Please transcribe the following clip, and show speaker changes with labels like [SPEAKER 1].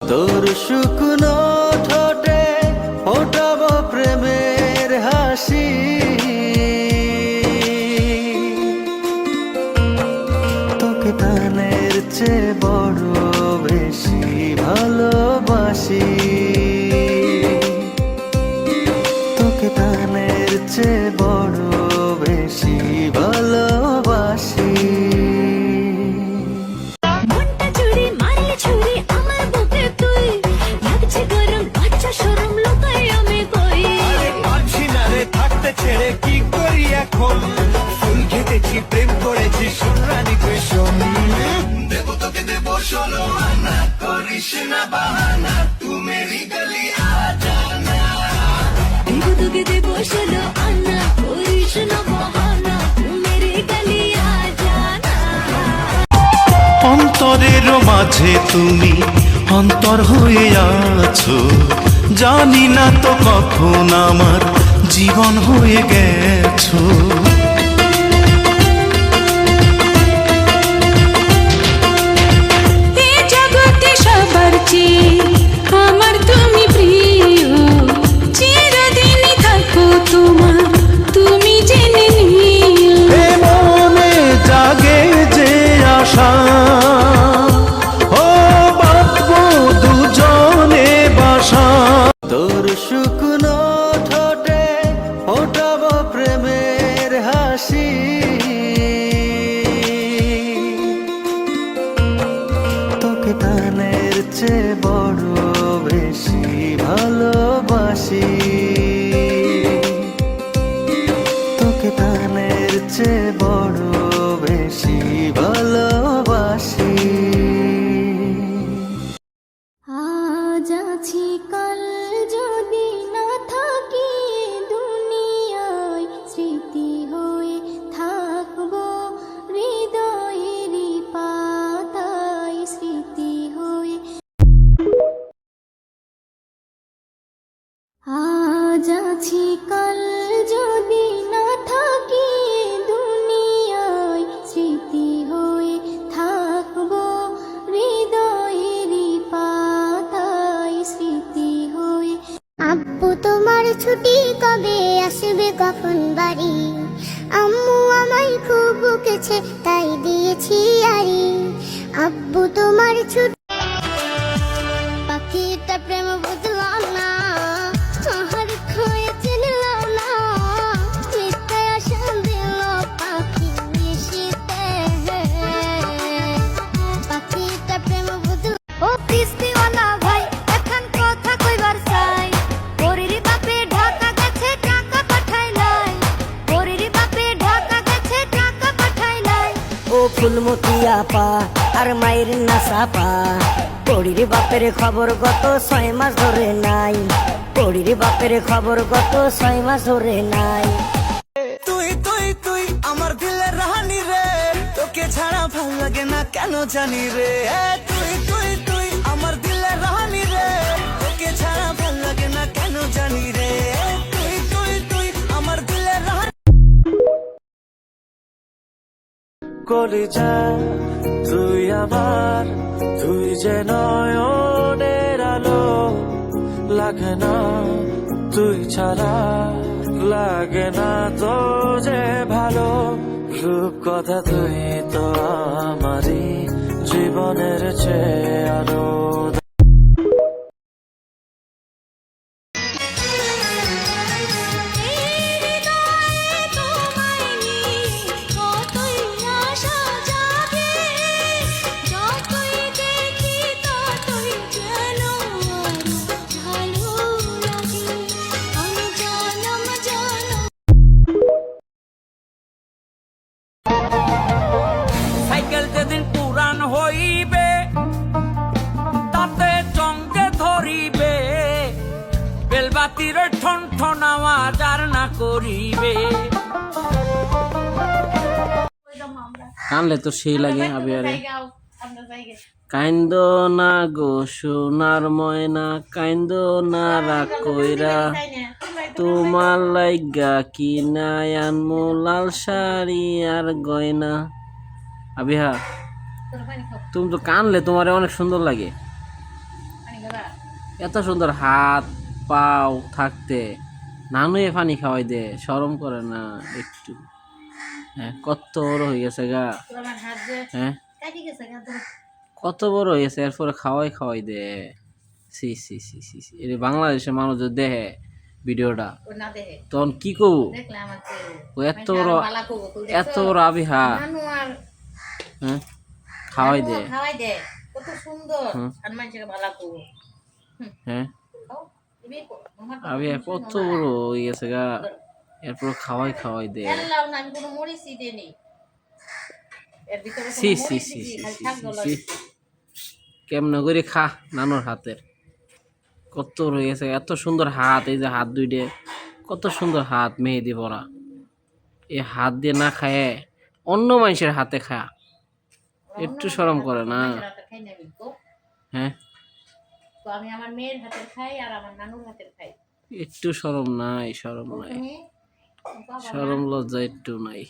[SPEAKER 1] তোর শুকনো ঠোঁটে ফোটাবো প্রেমের হাসি, তোকে প্রাণের চেয়ে বড় বেশি ভালোবাসি, তোকে প্রাণের চেয়ে বড় বেশি ভালোবাসি।
[SPEAKER 2] ছেড়ে কি করি এখন, ফুল খেতেছি প্রেম করেছি সোনালি কই শোনি, দেব তোকে দেব ষোলো আনা, করিস না বাহানা, তু মেরি গলি আ জানা,
[SPEAKER 3] দেব তোকে দেব ষোলো আনা, করিস না বাহানা, তু মেরি গলি আ জানা।
[SPEAKER 4] অন্তরের মাঝে তুমি অন্তর হয়ে আছো, জানি না তো কখন আমার জীবন হয়ে গেছো।
[SPEAKER 3] এই জগতে সবার চেয়ে আমার তুমি প্রিয়, চিরদিনই থাকো তোমার তুমি জেনে নিও।
[SPEAKER 4] এ মনে জাগে যে আশা, ও বাঁধবো দুজনে বাসা।
[SPEAKER 1] তোর শুকনো ঠোঁটে ফোটাবো প্রেমের হাসি, তোকে প্রাণের চেয়ে বড় বেশি ভালোবাসি, তোকে প্রাণের চেয়ে বড় বেশি ভালোবাসি।
[SPEAKER 3] আজ আছি কাল যদি না থাকি দুনিয়ায়, স্মৃতি হয়ে থাকবো হৃদয়েরই পাতায়, স্মৃতি হয়ে। আজ আছি কাল যদি না থাকি দুনিয়ায়, স্মৃতি হয়ে থাকবো হৃদয়েরই পাতায়, স্মৃতি হয়ে।
[SPEAKER 5] আব্বু তোমার ছুটি কবে আসবে কখন বাড়ি, আম্মু আমায় খুব বকেছে তাই দিয়েছি আরি, আব্বু তোমার ছুটি। পাখিটা প্রেম বুঝলাম না, আহার খয়ে চিনলাম না, মিথ্যায় আশা দিল পাখি মিশিতে, পাখিটা প্রেম বুঝলাম। ও কিস্তিওয়ালা ভাই এখন কথা কইবার চাই, পরির বাপে ঢাকা গেছে টাকা পাঠাইলাই, পরির বাপে ঢাকা গেছে টাকা পাঠাইলাই।
[SPEAKER 6] ও ফুলমতি আপা আর মায়ের না সাপা, পড়ির বাপের খবর গত 6 মাস ধরে নাই, পড়ির বাপের খবর গত 6 মাস ধরে নাই।
[SPEAKER 2] তুই তুই তুই আমার দিলের রাহানি রে, তোকে ছাড়া ভাল লাগে না কেন জানি রে, তুই তুই তুই আমার দিলের রাহানি রে, তোকে ছাড়া ভাল লাগে না কেন জানি রে, তুই তুই তুই আমার দিলের রাহানি।
[SPEAKER 1] করে যা তুই আমার, তুই যে নয়নের আলো, লাগে না তুই ছাড়া, লাগে না তো যে ভালো, রূপ কথা তুই তো আমারই জীবনের চেয়ে আরো।
[SPEAKER 7] সাইকেল যেদিন পুরান হইবে তাতে চঙ্গে ধরিবে, বেলবাতির ঠন ঠন আওয়াজ আর না করিবে।
[SPEAKER 8] কানলে তো সেই লাগে আবিয়ারে। কাইন্দ না গো সোনার ময়না, কাইন্দ না রাগ কইরা, তোমার লাইগা কি নাই আনমো লাল শাড়ি আর গয়না। আবিহা তুমি তো কানলে তোমারে অনেক সুন্দর লাগে। এত সুন্দর হাত পাও থাকতে নানুয়ে পানি খাওয়াই দে, শরম করে না একটু? হ্যাঁ, কত বড় হয়ে গেছে গা। হ্যাঁ, কত বড় হয়ে গেছে, এরপরে খাওয়াই দে। সি সি সি সি সি, এটা বাংলাদেশের মানুষ যদি দেখে ভিডিওটা তখন কি কব? ও এত বড় আবিহা। হ্যাঁ, খাওয়াই দে।
[SPEAKER 9] কত সুন্দর
[SPEAKER 8] হুম।
[SPEAKER 9] আর মানুষকে ভালো করবো।
[SPEAKER 8] হ্যাঁ, আবিহা কত বড় হয়ে গেছে গা, এরপর খাওয়াই দে।
[SPEAKER 9] এলাও না, আমি কোনো মরিচই দিইনি এর ভিতরে,
[SPEAKER 8] সি
[SPEAKER 9] কোনো
[SPEAKER 8] সি
[SPEAKER 9] মরিচ
[SPEAKER 8] সি
[SPEAKER 9] দিছি,
[SPEAKER 8] সি
[SPEAKER 9] খালি
[SPEAKER 8] সি
[SPEAKER 9] শাক
[SPEAKER 8] সি। কেমনে করে খা নানুর হাতের, কত বড় হয়ে গেছে, এত সুন্দর হাত। এই যে হাত দুইটে, কত সুন্দর হাত মেহেদি পরা। এই হাত দিয়ে না খায় অন্য মানুষের হাতে খা, একটু শরম করে না?
[SPEAKER 9] খাই না আমি তো।
[SPEAKER 8] হ্যাঁ,
[SPEAKER 9] তো আমি আমার মেয়ের হাতের খাই আর আমার নানুর হাতের খাই।
[SPEAKER 8] একটু শরম নাই? শরম নাই,
[SPEAKER 9] তুমি বাবা
[SPEAKER 8] শরম লজ্জা একটু নাই।